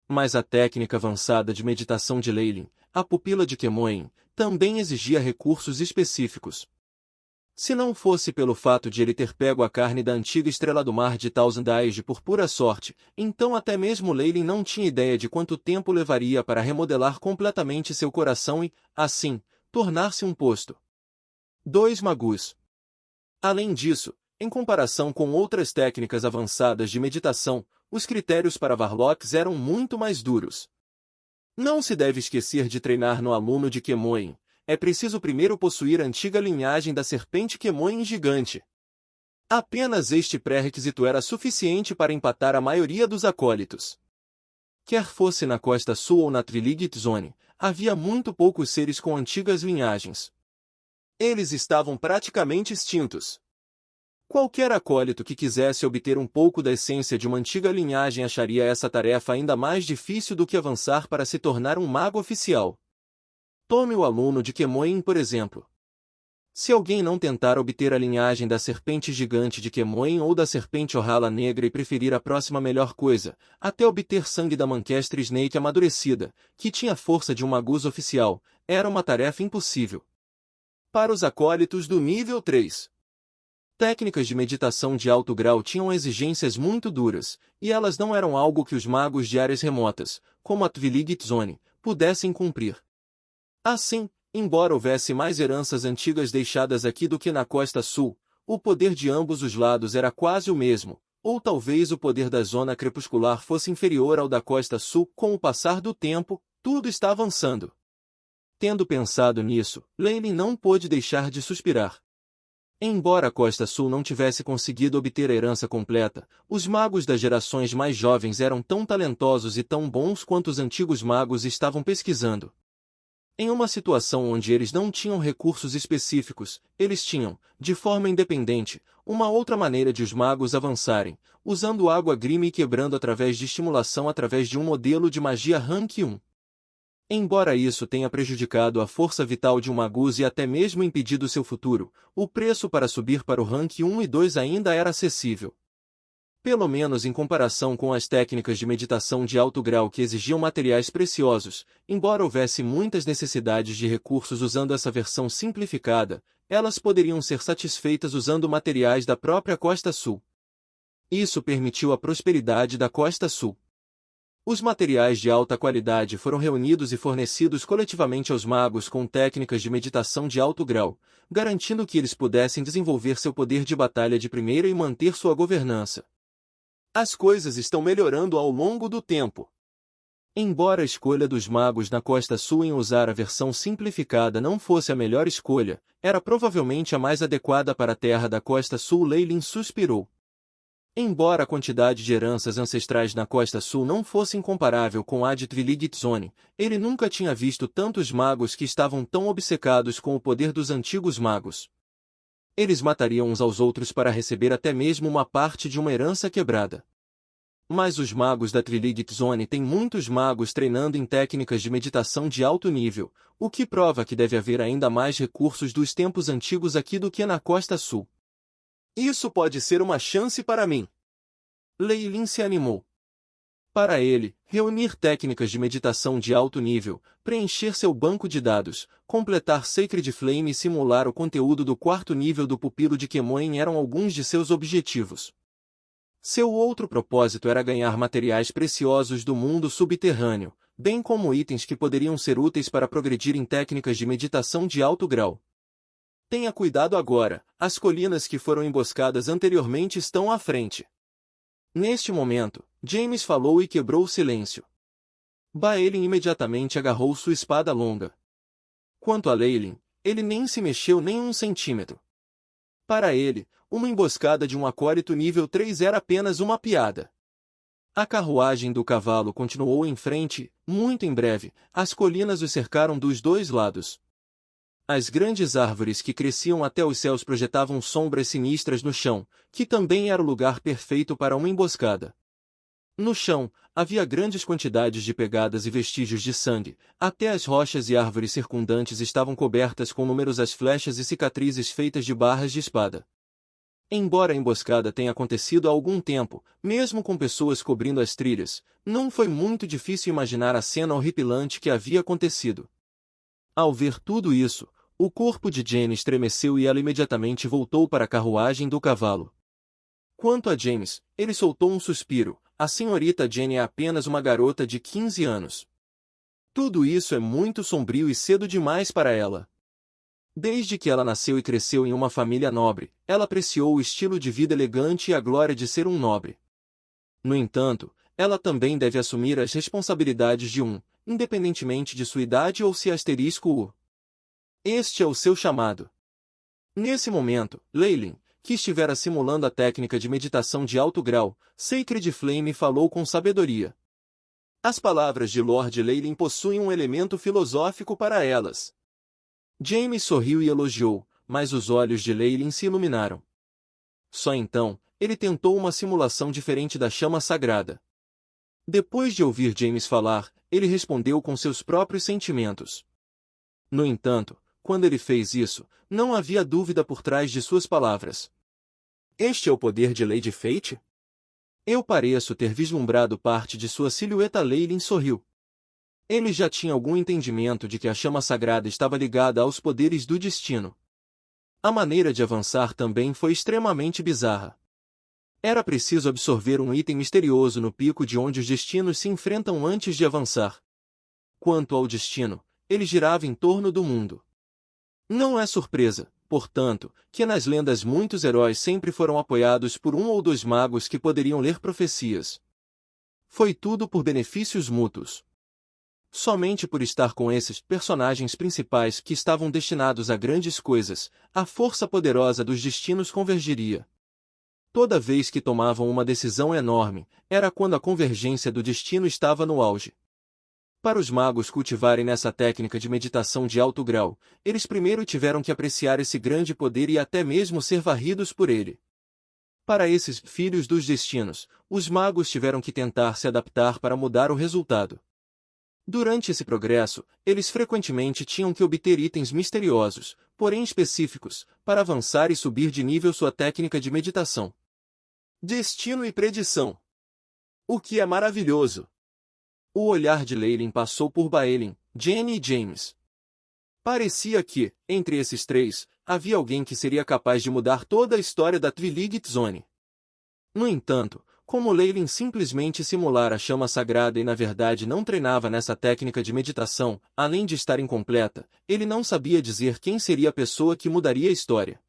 Mas a técnica avançada de meditação de Leilin, a pupila de Kemoen, também exigia recursos específicos. Se não fosse pelo fato de ele ter pego a carne da antiga estrela do mar de Thousand Eyes por pura sorte, então até mesmo Leilin não tinha ideia de quanto tempo levaria para remodelar completamente seu coração e, assim, tornar-se um posto. 2 Magus. Além disso, em comparação com outras técnicas avançadas de meditação, os critérios para Varlocks eram muito mais duros. Não se deve esquecer de treinar no aluno de Kemoen. É preciso primeiro possuir a antiga linhagem da serpente Kemoen gigante. Apenas este pré-requisito era suficiente para empatar a maioria dos acólitos. Quer fosse na Costa Sul ou na Twiligit Zone, havia muito poucos seres com antigas linhagens. Eles estavam praticamente extintos. Qualquer acólito que quisesse obter um pouco da essência de uma antiga linhagem acharia essa tarefa ainda mais difícil do que avançar para se tornar um mago oficial. Tome o aluno de Kemoen, por exemplo. Se alguém não tentar obter a linhagem da serpente gigante de Kemoen ou da serpente Orhala negra e preferir a próxima melhor coisa, até obter sangue da Mancastre Snake amadurecida, que tinha força de um magus oficial, era uma tarefa impossível. Para os acólitos do nível 3. Técnicas de meditação de alto grau tinham exigências muito duras, e elas não eram algo que os magos de áreas remotas, como a Twiligit Zone, pudessem cumprir. Assim, embora houvesse mais heranças antigas deixadas aqui do que na Costa Sul, o poder de ambos os lados era quase o mesmo, ou talvez o poder da zona crepuscular fosse inferior ao da Costa Sul. Com o passar do tempo, tudo está avançando. Tendo pensado nisso, Leilin não pôde deixar de suspirar. Embora a Costa Sul não tivesse conseguido obter a herança completa, os magos das gerações mais jovens eram tão talentosos e tão bons quanto os antigos magos estavam pesquisando. Em uma situação onde eles não tinham recursos específicos, eles tinham, de forma independente, uma outra maneira de os magos avançarem, usando água grime e quebrando através de estimulação através de um modelo de magia Rank 1. Embora isso tenha prejudicado a força vital de um magus e até mesmo impedido seu futuro, o preço para subir para o Rank 1 e 2 ainda era acessível. Pelo menos em comparação com as técnicas de meditação de alto grau que exigiam materiais preciosos, embora houvesse muitas necessidades de recursos usando essa versão simplificada, elas poderiam ser satisfeitas usando materiais da própria Costa Sul. Isso permitiu a prosperidade da Costa Sul. Os materiais de alta qualidade foram reunidos e fornecidos coletivamente aos magos com técnicas de meditação de alto grau, garantindo que eles pudessem desenvolver seu poder de batalha de primeira e manter sua governança. As coisas estão melhorando ao longo do tempo. Embora a escolha dos magos na Costa Sul em usar a versão simplificada não fosse a melhor escolha, era provavelmente a mais adequada para a terra da Costa Sul. Leilin suspirou. Embora a quantidade de heranças ancestrais na Costa Sul não fosse incomparável com a de Twiligit Zone, ele nunca tinha visto tantos magos que estavam tão obcecados com o poder dos antigos magos. Eles matariam uns aos outros para receber até mesmo uma parte de uma herança quebrada. Mas os magos da Twiligit Zone têm muitos magos treinando em técnicas de meditação de alto nível, o que prova que deve haver ainda mais recursos dos tempos antigos aqui do que na Costa Sul. Isso pode ser uma chance para mim. Leilin se animou. Para ele, reunir técnicas de meditação de alto nível, preencher seu banco de dados, completar Sacred Flame e simular o conteúdo do 4º nível do pupilo de Kemoen eram alguns de seus objetivos. Seu outro propósito era ganhar materiais preciosos do mundo subterrâneo, bem como itens que poderiam ser úteis para progredir em técnicas de meditação de alto grau. Tenha cuidado agora, as colinas que foram emboscadas anteriormente estão à frente. Neste momento, James falou e quebrou o silêncio. Baelin imediatamente agarrou sua espada longa. Quanto a Leilin, ele nem se mexeu nem 1 centímetro. Para ele, uma emboscada de um acólito nível 3 era apenas uma piada. A carruagem do cavalo continuou em frente, muito em breve, as colinas o cercaram dos 2 lados. As grandes árvores que cresciam até os céus projetavam sombras sinistras no chão, que também era o lugar perfeito para uma emboscada. No chão, havia grandes quantidades de pegadas e vestígios de sangue, até as rochas e árvores circundantes estavam cobertas com numerosas flechas e cicatrizes feitas de barras de espada. Embora a emboscada tenha acontecido há algum tempo, mesmo com pessoas cobrindo as trilhas, não foi muito difícil imaginar a cena horripilante que havia acontecido. Ao ver tudo isso, o corpo de Jane estremeceu e ela imediatamente voltou para a carruagem do cavalo. Quanto a James, ele soltou um suspiro. A senhorita Jane é apenas uma garota de 15 anos. Tudo isso é muito sombrio e cedo demais para ela. Desde que ela nasceu e cresceu em uma família nobre, ela apreciou o estilo de vida elegante e a glória de ser um nobre. No entanto, ela também deve assumir as responsabilidades de um, independentemente de sua idade ou se asterisco o. Este é o seu chamado. Nesse momento, Leylin, que estivera simulando a técnica de meditação de alto grau, Sacred Flame falou com sabedoria. As palavras de Lord Leylin possuem um elemento filosófico para elas. James sorriu e elogiou, mas os olhos de Leylin se iluminaram. Só então, ele tentou uma simulação diferente da chama sagrada. Depois de ouvir James falar, ele respondeu com seus próprios sentimentos. No entanto, quando ele fez isso, não havia dúvida por trás de suas palavras. Este é o poder de Lady Fate? Eu pareço ter vislumbrado parte de sua silhueta. Leylin sorriu. Ele já tinha algum entendimento de que a chama sagrada estava ligada aos poderes do destino. A maneira de avançar também foi extremamente bizarra. Era preciso absorver um item misterioso no pico de onde os destinos se enfrentam antes de avançar. Quanto ao destino, ele girava em torno do mundo. Não é surpresa, portanto, que nas lendas muitos heróis sempre foram apoiados por um ou dois magos que poderiam ler profecias. Foi tudo por benefícios mútuos. Somente por estar com esses personagens principais que estavam destinados a grandes coisas, a força poderosa dos destinos convergiria. Toda vez que tomavam uma decisão enorme, era quando a convergência do destino estava no auge. Para os magos cultivarem nessa técnica de meditação de alto grau, eles primeiro tiveram que apreciar esse grande poder e até mesmo ser varridos por ele. Para esses filhos dos destinos, os magos tiveram que tentar se adaptar para mudar o resultado. Durante esse progresso, eles frequentemente tinham que obter itens misteriosos, porém específicos, para avançar e subir de nível sua técnica de meditação. Destino e predição. O que é maravilhoso! O olhar de Leylin passou por Baelin, Jane e James. Parecia que, entre esses três, havia alguém que seria capaz de mudar toda a história da Twiligate Zone. No entanto, como Leylin simplesmente simulara a chama sagrada e na verdade não treinava nessa técnica de meditação, além de estar incompleta, ele não sabia dizer quem seria a pessoa que mudaria a história.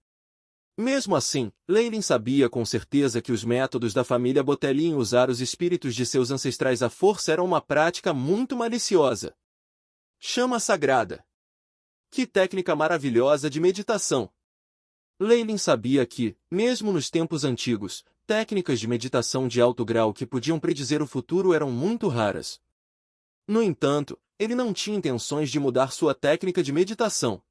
Mesmo assim, Leylin sabia com certeza que os métodos da família Botelli em usar os espíritos de seus ancestrais à força eram uma prática muito maliciosa. Chama sagrada. Que técnica maravilhosa de meditação! Leylin sabia que, mesmo nos tempos antigos, técnicas de meditação de alto grau que podiam predizer o futuro eram muito raras. No entanto, ele não tinha intenções de mudar sua técnica de meditação.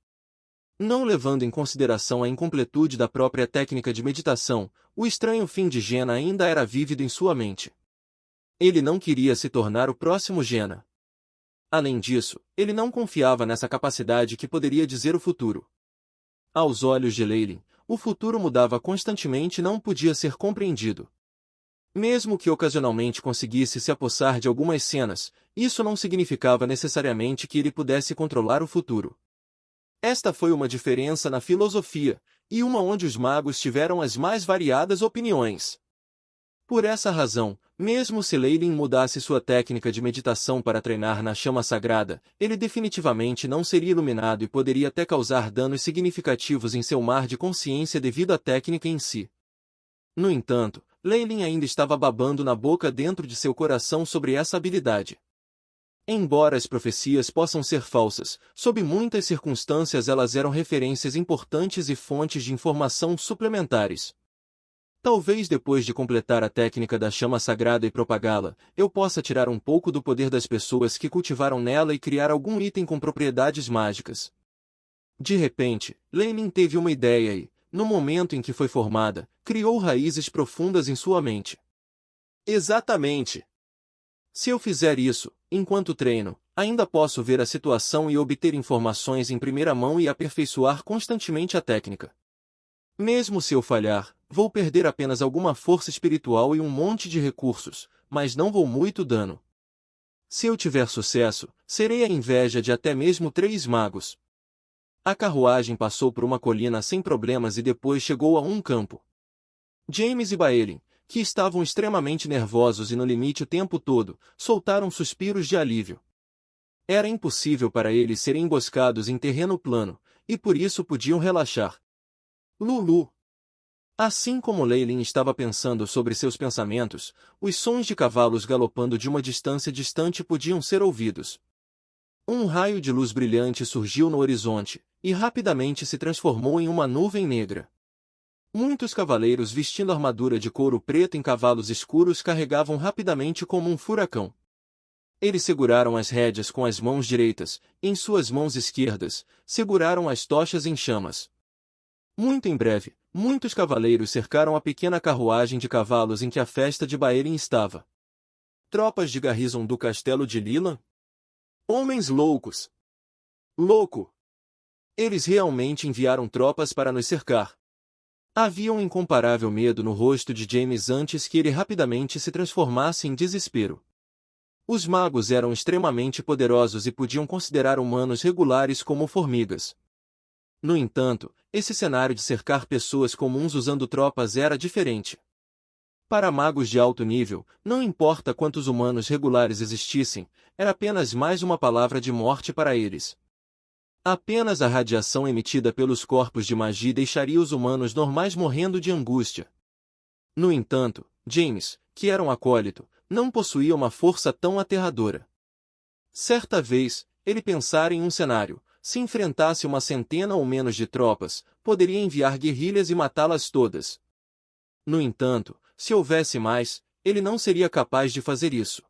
Não levando em consideração a incompletude da própria técnica de meditação, o estranho fim de Jena ainda era vívido em sua mente. Ele não queria se tornar o próximo Jena. Além disso, ele não confiava nessa capacidade que poderia dizer o futuro. Aos olhos de Leylin, o futuro mudava constantemente e não podia ser compreendido. Mesmo que ocasionalmente conseguisse se apossar de algumas cenas, isso não significava necessariamente que ele pudesse controlar o futuro. Esta foi uma diferença na filosofia, e uma onde os magos tiveram as mais variadas opiniões. Por essa razão, mesmo se Leylin mudasse sua técnica de meditação para treinar na chama sagrada, ele definitivamente não seria iluminado e poderia até causar danos significativos em seu mar de consciência devido à técnica em si. No entanto, Leylin ainda estava babando na boca dentro de seu coração sobre essa habilidade. Embora as profecias possam ser falsas, sob muitas circunstâncias elas eram referências importantes e fontes de informação suplementares. Talvez depois de completar a técnica da chama sagrada e propagá-la, eu possa tirar um pouco do poder das pessoas que cultivaram nela e criar algum item com propriedades mágicas. De repente, Leylin teve uma ideia e, no momento em que foi formada, criou raízes profundas em sua mente. Exatamente! Se eu fizer isso, enquanto treino, ainda posso ver a situação e obter informações em primeira mão e aperfeiçoar constantemente a técnica. Mesmo se eu falhar, Vou perder apenas alguma força espiritual e um monte de recursos, mas não vou muito dano. Se eu tiver sucesso, serei a inveja de até mesmo 3 magos. A carruagem passou por uma colina sem problemas e depois chegou a um campo. James e Baelin, que estavam extremamente nervosos e no limite o tempo todo, soltaram suspiros de alívio. Era impossível para eles serem emboscados em terreno plano, e por isso podiam relaxar. Lulu. Assim como Leilin estava pensando sobre seus pensamentos, os sons de cavalos galopando de uma distância distante podiam ser ouvidos. Um raio de luz brilhante surgiu no horizonte, e rapidamente se transformou em uma nuvem negra. Muitos cavaleiros vestindo armadura de couro preto em cavalos escuros carregavam rapidamente como um furacão. Eles seguraram as rédeas com as mãos direitas, em suas mãos esquerdas, seguraram as tochas em chamas. Muito em breve, muitos cavaleiros cercaram a pequena carruagem de cavalos em que a festa de Baelin estava. Tropas de Garrison do castelo de Lilan? Homens loucos! Louco! Eles realmente enviaram tropas para nos cercar. Havia um incomparável medo no rosto de James antes que ele rapidamente se transformasse em desespero. Os magos eram extremamente poderosos e podiam considerar humanos regulares como formigas. No entanto, esse cenário de cercar pessoas comuns usando tropas era diferente. Para magos de alto nível, não importa quantos humanos regulares existissem, era apenas mais uma palavra de morte para eles. Apenas a radiação emitida pelos corpos de magia deixaria os humanos normais morrendo de angústia. No entanto, James, que era um acólito, não possuía uma força tão aterradora. Certa vez, ele pensara em um cenário: se enfrentasse uma centena ou menos de tropas, poderia enviar guerrilhas e matá-las todas. No entanto, se houvesse mais, ele não seria capaz de fazer isso.